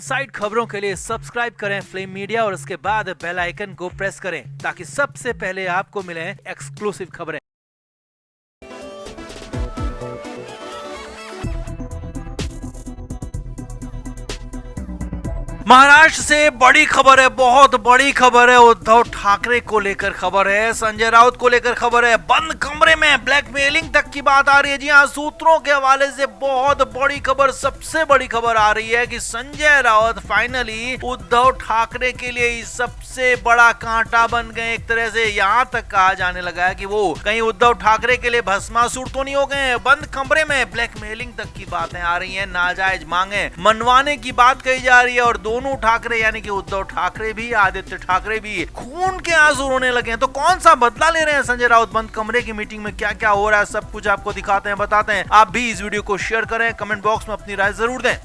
Side खबरों के लिए सब्सक्राइब करें फ्लेम मीडिया और उसके बाद बेल आइकन को प्रेस करें ताकि सबसे पहले आपको मिले एक्सक्लूसिव खबरें। महाराष्ट्र से बड़ी खबर है, बहुत बड़ी खबर है। उद्धव ठाकरे को लेकर खबर है, संजय राउत को लेकर खबर है। बंद कमरे में ब्लैकमेलिंग तक की बात आ रही है। जी हाँ, सूत्रों के हवाले से बहुत बड़ी खबर, सबसे बड़ी खबर आ रही है कि संजय राउत फाइनली उद्धव ठाकरे के लिए सबसे बड़ा कांटा बन गए। एक तरह से यहाँ तक कहा जाने लगा है कि वो कहीं उद्धव ठाकरे के लिए भस्मासुर तो नहीं हो गए। बंद कमरे में ब्लैकमेलिंग तक की बातें आ रही है, नाजायज मांगे मनवाने की बात कही जा रही है और दोनों ठाकरे यानी कि उद्धव ठाकरे भी आदित्य ठाकरे भी खून के आंसू रोने लगे हैं। तो कौन सा बदला ले रहे हैं संजय राउत? बंद कमरे की मीटिंग में क्या क्या हो रहा है, सब कुछ आपको दिखाते हैं, बताते हैं। आप भी इस वीडियो को शेयर करें, कमेंट बॉक्स में अपनी राय जरूर दें।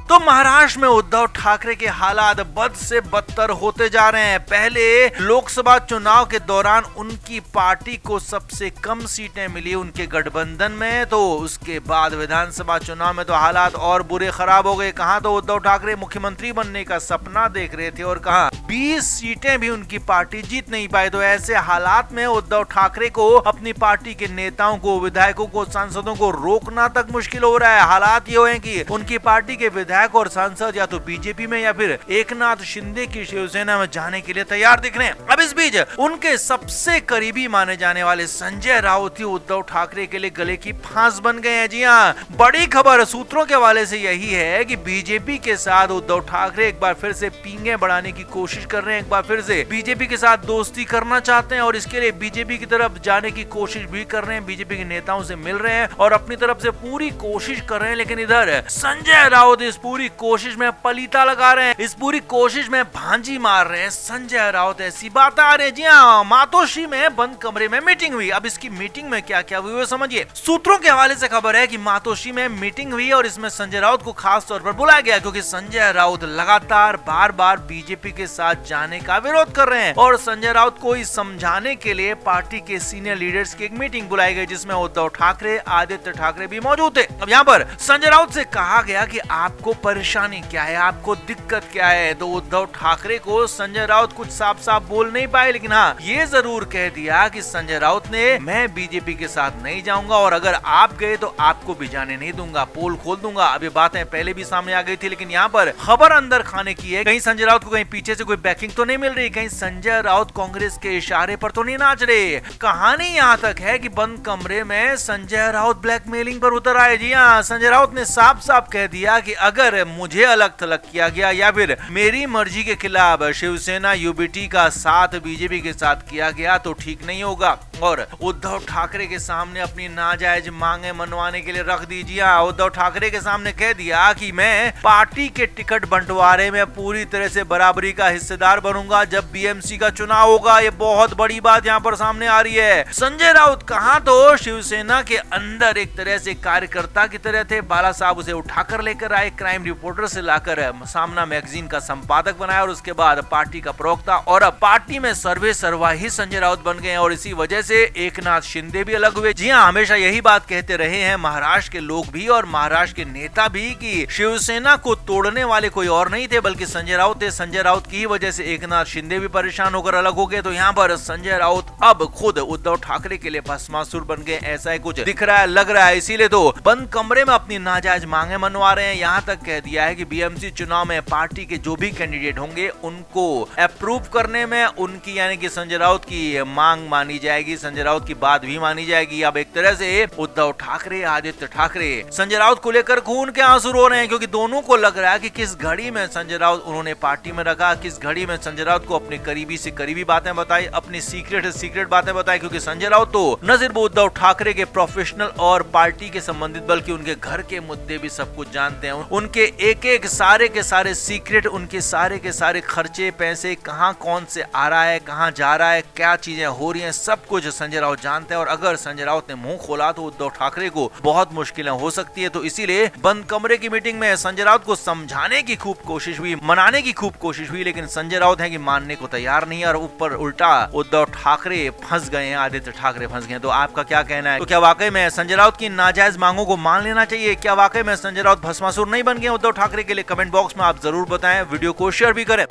तो महाराष्ट्र में उद्धव ठाकरे के हालात बद से बदतर होते जा रहे हैं। पहले लोकसभा चुनाव के दौरान उनकी पार्टी को सबसे कम सीटें मिली उनके गठबंधन में, तो उसके बाद विधानसभा चुनाव में तो हालात और बुरे खराब हो गए। कहां तो उद्धव ठाकरे मुख्यमंत्री बनने का सपना देख रहे थे और कहां 20 सीटें भी उनकी पार्टी जीत नहीं पाई। तो ऐसे हालात में उद्धव ठाकरे को अपनी पार्टी के नेताओं को, विधायकों को, सांसदों को रोकना तक मुश्किल हो रहा है। हालात ये है कि उनकी पार्टी के विधायक और सांसद या तो बीजेपी में या फिर एकनाथ शिंदे की शिवसेना में जाने के लिए तैयार दिख रहे हैं। अब इस बीच उनके सबसे करीबी माने जाने वाले संजय राउत ही उद्धव ठाकरे के लिए गले की फांस बन गए हैं। जी हाँ, बड़ी खबर सूत्रों के हवाले से यही है कि बीजेपी के साथ उद्धव ठाकरे एक बार फिर से पींगे बढ़ाने की कोशिश कर रहे हैं, एक बार फिर से बीजेपी के साथ दोस्ती करना चाहते हैं और इसके लिए बीजेपी की तरफ जाने की कोशिश भी कर रहे हैं, बीजेपी के नेताओं से मिल रहे हैं और अपनी तरफ से पूरी कोशिश कर रहे हैं। लेकिन इधर संजय राउत इस पूरी कोशिश में पलीता लगा रहे हैं, इस पूरी कोशिश में भांजी मार रहे हैं संजय राउत। ऐसी बात आ रही है। जी हाँ, मातोश्री में बंद कमरे में मीटिंग हुई। अब इसकी मीटिंग में क्या क्या हुई वो समझिए। सूत्रों के हवाले से खबर है कि मातोश्री में मीटिंग हुई और इसमें संजय राउत को खास तौर पर बुलाया गया क्योंकि संजय राउत लगातार बार बार बीजेपी के साथ जाने का विरोध कर रहे हैं और संजय राउत को समझाने के लिए पार्टी के सीनियर लीडर्स की एक मीटिंग बुलाई गई जिसमें उद्धव ठाकरे, आदित्य ठाकरे भी मौजूद थे। अब यहाँ पर संजय राउत से कहा गया कि आपको परेशानी क्या है, आपको दिक्कत क्या है। तो उद्धव ठाकरे को संजय राउत कुछ साफ साफ बोल नहीं पाए, लेकिन हाँ ये जरूर कह दिया कि संजय राउत ने मैं बीजेपी के साथ नहीं जाऊंगा और अगर आप गए तो आपको भी जाने नहीं दूंगा, पोल खोल दूंगा। अब ये बातें पहले भी सामने आ गई थी, लेकिन यहाँ पर खबर अंदर खाने की है। कहीं संजय राउत को कहीं पीछे से कोई बैकिंग तो नहीं मिल रही, कहीं संजय राउत कांग्रेस के इशारे पर तो नहीं नाच रहे। कहानी यहाँ तक है कि बंद कमरे में संजय राउत ब्लैकमेलिंग पर उतर आए। जी हाँ, संजय राउत ने साफ साफ कह दिया कि अगर मुझे अलग थलग किया गया या फिर मेरी मर्जी के खिलाफ शिवसेना यूबीटी का साथ बीजेपी के साथ किया गया तो ठीक नहीं होगा और उद्धव ठाकरे के सामने अपनी नाजायज मांगे मनवाने के लिए रख दीजिए। उद्धव ठाकरे के सामने कह दिया कि मैं पार्टी के टिकट बंटवारे में पूरी तरह से बराबरी का हिस्सेदार बनूंगा जब बीएमसी का चुनाव होगा। ये बहुत बड़ी बात यहाँ पर सामने आ रही है। संजय राउत कहां तो शिवसेना के अंदर एक तरह से कार्यकर्ता की तरह थे, बाला साहब उसे उठाकर लेकर आए, क्राइम रिपोर्टर से लाकर सामना मैगजीन का संपादक बनाया और उसके बाद पार्टी का प्रवक्ता और अब पार्टी में सर्वे सर्वा ही संजय राउत बन गए और इसी वजह से एकनाथ शिंदे भी अलग हुए। जी हाँ, हमेशा यही बात कहते रहे हैं महाराष्ट्र के लोग भी और महाराष्ट्र के नेता भी कि शिवसेना को तोड़ने वाले कोई और नहीं थे बल्कि संजय राउत थे। संजय राउत की वजह से एकनाथ शिंदे भी परेशान होकर अलग हो गए। तो यहाँ पर संजय राउत अब खुद उद्धव ठाकरे के लिए भस्मासुर बन गए, ऐसा ही कुछ दिख रहा है, लग रहा है। इसीलिए तो बंद कमरे में अपनी नाजायज मांगे मनवा रहे हैं। यहाँ तक कह दिया है कि बीएमसी चुनाव में पार्टी के जो भी कैंडिडेट होंगे उनको अप्रूव करने में उनकी यानी कि संजय राउत की मांग मानी जाएगी, संजय राउत की बात भी मानी जाएगी। अब एक तरह से उद्धव ठाकरे, आदित्य ठाकरे संजय राउत को लेकर खून के आंसू रो रहे हैं क्योंकि दोनों को लग रहा है कि किस घड़ी में संजय राउत उन्होंने पार्टी में रखा, किस घड़ी में संजय राउत को अपनी करीबी से करीबी बातें बताई, अपनी सीक्रेट से सीक्रेट बातें बताई। क्योंकि संजय राउत तो न सिर्फ उद्धव ठाकरे के प्रोफेशनल और पार्टी के संबंधित बल्कि उनके घर के मुद्दे भी सब कुछ जानते हैं। उनके एक एक सारे के सारे सीक्रेट, उनके सारे के सारे खर्चे पैसे कहां कौन से आ रहा है, कहां जा रहा है, क्या चीजें हो रही हैं, सब कुछ संजय राउत जानते हैं। और अगर संजय राउत ने मुंह खोला तो उद्धव ठाकरे को बहुत मुश्किलें हो सकती है। तो इसीलिए बंद कमरे की मीटिंग में संजय राउत को समझाने की खूब कोशिश हुई, मनाने की खूब कोशिश हुई, लेकिन संजय राउत है कि मानने को तैयार नहीं है और ऊपर उल्टा उद्धव ठाकरे फंस गए हैं, आदित्य ठाकरे फंस गए हैं। तो आपका क्या कहना है? तो क्या वाकई में संजय राउत की नाजायज मांगों को मान लेना चाहिए? क्या वाकई में संजय राउत भस्मासुर नहीं बन गए उद्धव ठाकरे के लिए? कमेंट बॉक्स में आप जरूर बताएं, वीडियो को शेयर भी करें।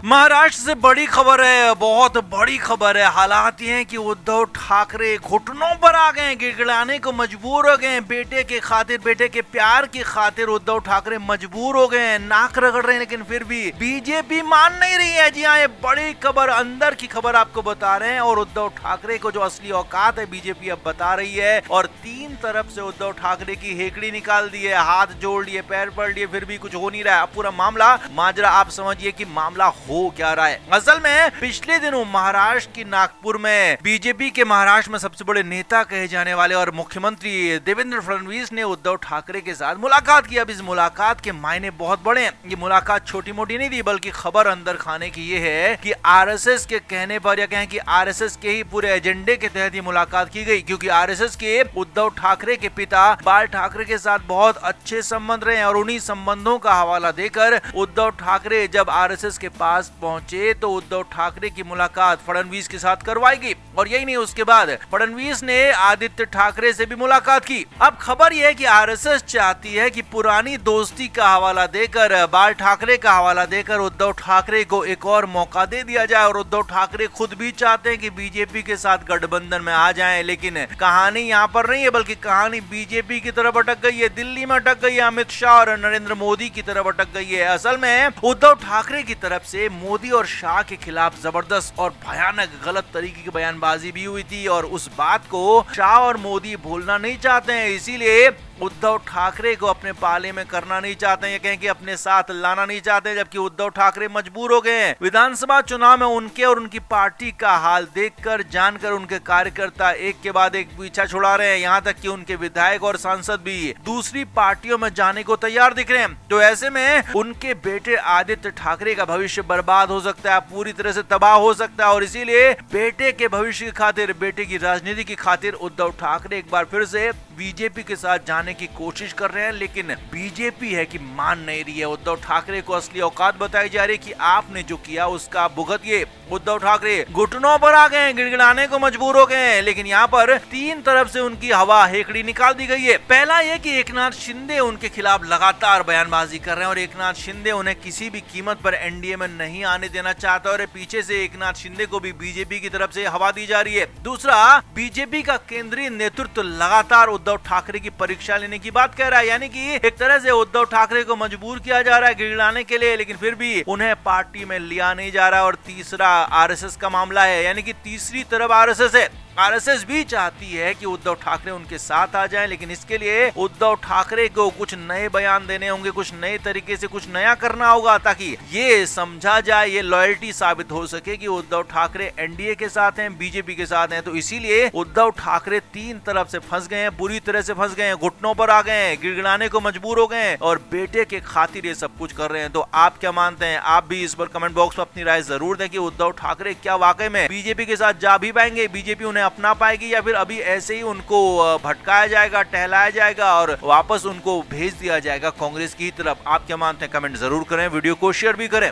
महाराष्ट्र से बड़ी खबर है, बहुत बड़ी खबर है। हालात ये हैं कि उद्धव ठाकरे घुटनों पर आ गए, गिड़गिड़ाने को मजबूर हो गए। बेटे के खातिर, बेटे के प्यार की खातिर उद्धव ठाकरे मजबूर हो गए, नाक रगड़ रहे हैं, लेकिन फिर भी बीजेपी मान नहीं रही है। जी हाँ, ये बड़ी खबर, अंदर की खबर आपको बता रहे हैं। और उद्धव ठाकरे को जो असली औकात है बीजेपी अब बता रही है। और तीन तरफ से उद्धव ठाकरे की हेकड़ी निकाल दी है, हाथ जोड़ लिए, पैर पड़ लिए, फिर भी कुछ हो नहीं रहा है। पूरा मामला माजरा आप समझिए कि मामला हो क्या रहा है। असल में पिछले दिनों महाराष्ट्र की नागपुर में बीजेपी के महाराष्ट्र में सबसे बड़े नेता कहे जाने वाले और मुख्यमंत्री देवेंद्र फडणवीस ने उद्धव ठाकरे के साथ मुलाकात की। अब इस मुलाकात के मायने बहुत बड़े हैं। ये मुलाकात छोटी मोटी नहीं थी, बल्कि खबर अंदर खाने की ये है कि आरएसएस के कहने पर, या कहें कि आरएसएस के ही पूरे एजेंडे के तहत ये मुलाकात की गई। क्योंकि आरएसएस के उद्धव ठाकरे के पिता बाल ठाकरे के साथ बहुत अच्छे संबंध रहे हैं और उन्हीं संबंधों का हवाला देकर उद्धव ठाकरे जब आरएसएस के पास पहुंचे तो उद्धव ठाकरे की मुलाकात फडणवीस के साथ करवाई गई। और यही नहीं, उसके बाद फडणवीस ने आदित्य ठाकरे से भी मुलाकात की। अब खबर यह है कि आरएसएस चाहती है कि पुरानी दोस्ती का हवाला देकर, बाल ठाकरे का हवाला देकर उद्धव ठाकरे को एक और मौका दे दिया जाए। और उद्धव ठाकरे खुद भी चाहते हैं कि बीजेपी के साथ गठबंधन में आ जाएं। लेकिन कहानी यहाँ पर नहीं है, बल्कि कहानी बीजेपी की तरफ अटक गई है, दिल्ली में अटक गई है, अमित शाह और नरेंद्र मोदी की तरफ अटक गई है। असल में उद्धव ठाकरे की तरफ से मोदी और शाह के खिलाफ जबरदस्त और भयानक गलत तरीके की बयानबाजी भी हुई थी। और उस बात को शाह और मोदी भूलना नहीं चाहते हैं, इसीलिए उद्धव ठाकरे को अपने पाले में करना नहीं चाहते हैं, या कहें कि अपने साथ लाना नहीं चाहते। जबकि उद्धव ठाकरे मजबूर हो गए हैं। विधानसभा चुनाव में उनके और उनकी पार्टी का हाल देखकर, जानकर उनके कार्यकर्ता एक के बाद एक पीछा छुड़ा रहे हैं। यहाँ तक कि उनके विधायक और सांसद भी दूसरी पार्टियों में जाने को तैयार दिख रहे हैं। तो ऐसे में उनके बेटे आदित्य ठाकरे का भविष्य बर्बाद हो सकता है, पूरी तरह से तबाह हो सकता है। और इसीलिए बेटे के भविष्य की खातिर, बेटे की राजनीति की खातिर उद्धव ठाकरे एक बार फिर से बीजेपी के साथ जाने की कोशिश कर रहे हैं। लेकिन बीजेपी है कि मान नहीं रही है। उद्धव ठाकरे को असली औकात बताई जा रही है कि आपने जो किया उसका भुगतिए। उद्धव ठाकरे घुटनों पर आ गए, गिड़गिड़ाने को मजबूर हो गए। लेकिन यहाँ पर तीन तरफ से उनकी हवा हेकड़ी निकाल दी गई है। पहला यह कि एकनाथ शिंदे उनके खिलाफ लगातार बयानबाजी कर रहे हैं और एकनाथ शिंदे उन्हें किसी भी कीमत पर एनडीए में नहीं आने देना चाहता। और पीछे से एकनाथ शिंदे को भी बीजेपी की तरफ से हवा दी जा रही है। दूसरा, बीजेपी का केंद्रीय नेतृत्व लगातार उद्धव ठाकरे की परीक्षा लेने की बात कह रहा है। यानी कि एक तरह से उद्धव ठाकरे को मजबूर किया जा रहा है गिड़गिड़ाने के लिए, लेकिन फिर भी उन्हें पार्टी में लिया नहीं जा रहा। और तीसरा आरएसएस का मामला है, यानी कि तीसरी तरफ आरएसएस है। आरएसएस भी चाहती है कि उद्धव ठाकरे उनके साथ आ जाएं, लेकिन इसके लिए उद्धव ठाकरे को कुछ नए बयान देने होंगे, कुछ नए तरीके से कुछ नया करना होगा, ताकि ये समझा जाए, ये लॉयल्टी साबित हो सके कि उद्धव ठाकरे एनडीए के साथ हैं, बीजेपी के साथ हैं। तो इसीलिए उद्धव ठाकरे तीन तरफ से फंस गए हैं, बुरी तरह से फंस गए हैं, घुटनों पर आ गए हैं, गिड़गिड़ाने को मजबूर हो गए हैं और बेटे के खातिर ये सब कुछ कर रहे हैं। तो आप क्या मानते हैं? आप भी इस पर कमेंट बॉक्स में अपनी राय जरूर दें कि उद्धव ठाकरे क्या वाकई में बीजेपी के साथ जा भी पाएंगे, बीजेपी उन्हें अपना पाएगी, या फिर अभी ऐसे ही उनको भटकाया जाएगा, टहलाया जाएगा और वापस उनको भेज दिया जाएगा कांग्रेस की तरफ। आप क्या मानते हैं? कमेंट जरूर करें, वीडियो को शेयर भी करें।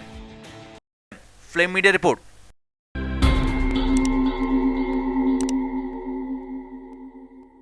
Flame media report.